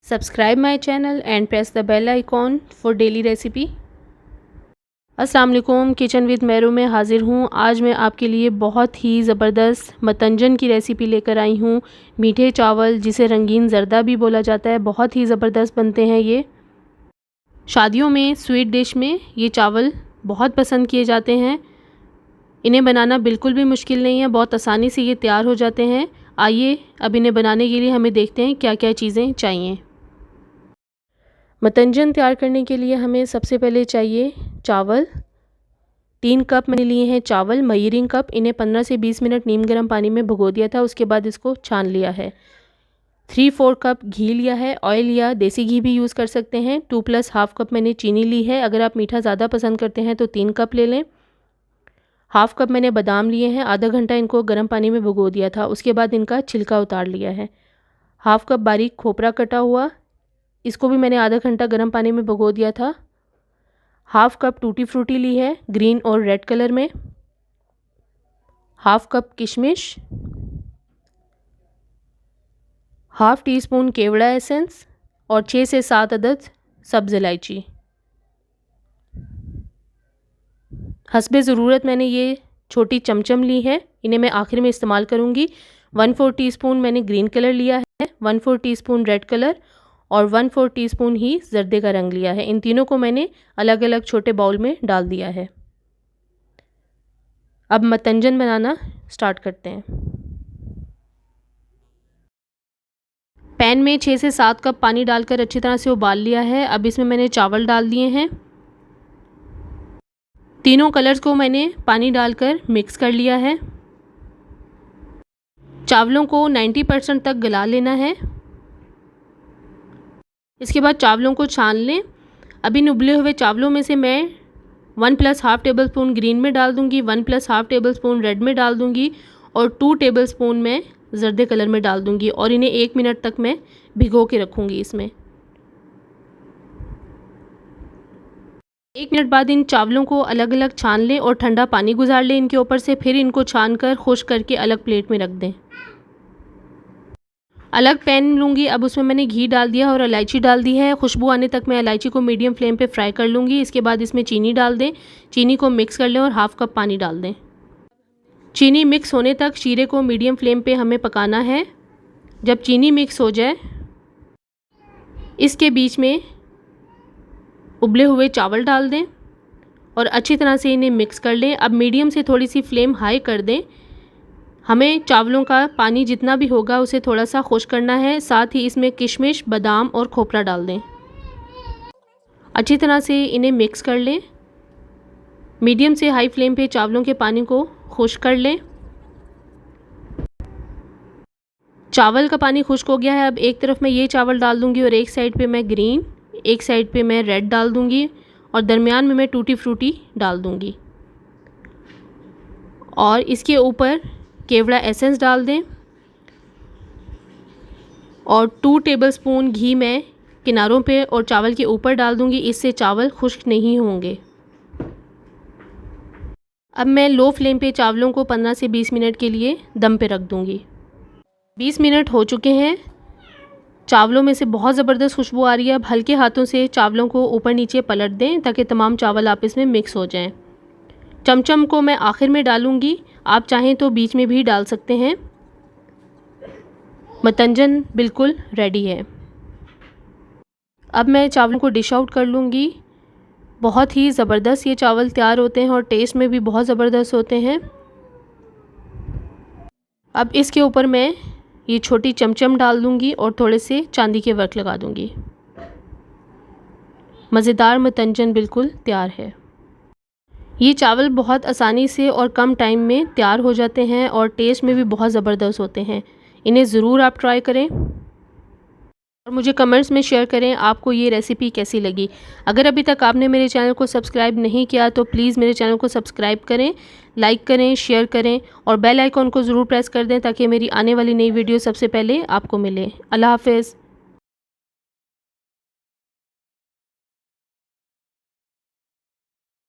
Subscribe my channel and press the bell icon for daily recipe। अस्सलाम वालेकुम, kitchen with Meru में हाज़िर हूँ। आज मैं आपके लिए बहुत ही ज़बरदस्त मतंजन की रेसिपी लेकर आई हूँ। मीठे चावल, जिसे रंगीन ज़रदा भी बोला जाता है, बहुत ही ज़बरदस्त बनते हैं ये। शादियों में स्वीट डिश में ये चावल बहुत पसंद किए जाते हैं। इन्हें बनाना बिल्कुल भी मुश्किल नहीं है, बहुत आसानी से ये तैयार हो जाते हैं। आइए अब इन्हें बनाने के लिए हमें देखते हैं क्या क्या चीज़ें चाहिए। मतंजन तैयार करने के लिए हमें सबसे पहले चाहिए चावल। 3 कप मैंने लिए हैं चावल, मयरिंग कप। इन्हें 15 से 20 मिनट नीम गर्म पानी में भिगो दिया था, उसके बाद इसको छान लिया है। 3/4 कप घी लिया है, ऑयल या देसी घी भी यूज़ कर सकते हैं। 2 + ½ कप मैंने चीनी ली है। अगर आप मीठा ज़्यादा पसंद करते हैं तो 3 कप ले लें। ½ कप मैंने बादाम लिए हैं, आधा घंटा इनको गर्म पानी में भिगो दिया था, उसके बाद इनका छिलका उतार लिया है। ½ कप बारीक खोपरा कटा हुआ, इसको भी मैंने आधा घंटा गर्म पानी में भिगो दिया था। ½ कप टूटी फ्रूटी ली है, ग्रीन और रेड कलर में। ½ कप किशमिश, ½ टीस्पून केवड़ा एसेंस और 6 से 7 अदद सब्ज़ इलायची। हस्बे ज़रूरत मैंने ये छोटी चमचम ली है, इन्हें मैं आखिर में इस्तेमाल करूँगी। 1/4 टीस्पून मैंने ग्रीन कलर लिया है, 1/4 टीस्पून रेड कलर और 1/4 टीस्पून ही जर्दे का रंग लिया है। इन तीनों को मैंने अलग अलग छोटे बाउल में डाल दिया है। अब मतंजन बनाना स्टार्ट करते हैं। पैन में 6 से 7 कप पानी डालकर अच्छी तरह से उबाल लिया है। अब इसमें मैंने चावल डाल दिए हैं। तीनों कलर्स को मैंने पानी डालकर मिक्स कर लिया है। चावलों को 90% तक गला लेना है। इसके बाद चावलों को छान लें। अब इन उबले हुए चावलों में से मैं 1 + ½ टेबलस्पून ग्रीन में डाल दूंगी, 1 + ½ टेबलस्पून रेड में डाल दूंगी और 2 टेबलस्पून मैं जर्दे कलर में डाल दूंगी और इन्हें 1 मिनट तक मैं भिगो के रखूंगी इसमें। 1 मिनट बाद इन चावलों को अलग अलग छान लें और ठंडा पानी गुजार लें इनके ऊपर से। फिर इनको छान कर खुश्क करके अलग प्लेट में रख दें। अलग पैन लूँगी, अब उसमें मैंने घी डाल दिया और इलायची डाल दी है। खुशबू आने तक मैं इलायची को मीडियम फ्लेम पे फ्राई कर लूँगी। इसके बाद इसमें चीनी डाल दें, चीनी को मिक्स कर लें और ½ कप पानी डाल दें। चीनी मिक्स होने तक शीरे को मीडियम फ्लेम पे हमें पकाना है। जब चीनी मिक्स हो जाए, इसके बीच में उबले हुए चावल डाल दें और अच्छी तरह से इन्हें मिक्स कर लें। अब मीडियम से थोड़ी सी फ्लेम हाई कर दें। हमें चावलों का पानी जितना भी होगा उसे थोड़ा सा खुश्क करना है। साथ ही इसमें किशमिश, बादाम और खोपरा डाल दें। अच्छी तरह से इन्हें मिक्स कर लें। मीडियम से हाई फ्लेम पे चावलों के पानी को खुश्क कर लें। चावल का पानी खुश्क हो गया है। अब एक तरफ मैं ये चावल डाल दूंगी और एक साइड पे मैं ग्रीन, एक साइड पे मैं रेड डाल दूंगी और दरमियान में मैं टूटी फ्रूटी डाल दूंगी और इसके ऊपर केवड़ा एसेंस डाल दें और 2 टेबलस्पून घी मैं किनारों पे और चावल के ऊपर डाल दूंगी। इससे चावल खुश्क नहीं होंगे। अब मैं लो फ्लेम पे चावलों को 15 से 20 मिनट के लिए दम पे रख दूंगी। 20 मिनट हो चुके हैं। चावलों में से बहुत ज़बरदस्त खुशबू आ रही है। अब हल्के हाथों से चावलों को ऊपर नीचे पलट दें ताकि तमाम चावल आपस में मिक्स हो जाएं। चमचम को मैं आखिर में डालूंगी, आप चाहें तो बीच में भी डाल सकते हैं। मतंजन बिल्कुल रेडी है। अब मैं चावलों को डिश आउट कर लूँगी। बहुत ही ज़बरदस्त ये चावल तैयार होते हैं और टेस्ट में भी बहुत ज़बरदस्त होते हैं। अब इसके ऊपर मैं ये छोटी चमचम डाल दूँगी और थोड़े से चांदी के वर्क लगा दूँगी। मज़ेदार मतंजन बिल्कुल तैयार है। ये चावल बहुत आसानी से और कम टाइम में तैयार हो जाते हैं और टेस्ट में भी बहुत ज़बरदस्त होते हैं। इन्हें ज़रूर आप ट्राई करें और मुझे कमेंट्स में शेयर करें आपको ये रेसिपी कैसी लगी। अगर अभी तक आपने मेरे चैनल को सब्सक्राइब नहीं किया तो प्लीज़ मेरे चैनल को सब्सक्राइब करें, लाइक करें, शेयर करें और बेल आइकॉन को ज़रूर प्रेस कर दें ताकि मेरी आने वाली नई वीडियो सबसे पहले आपको मिले। अल्लाह हाफ़िज़।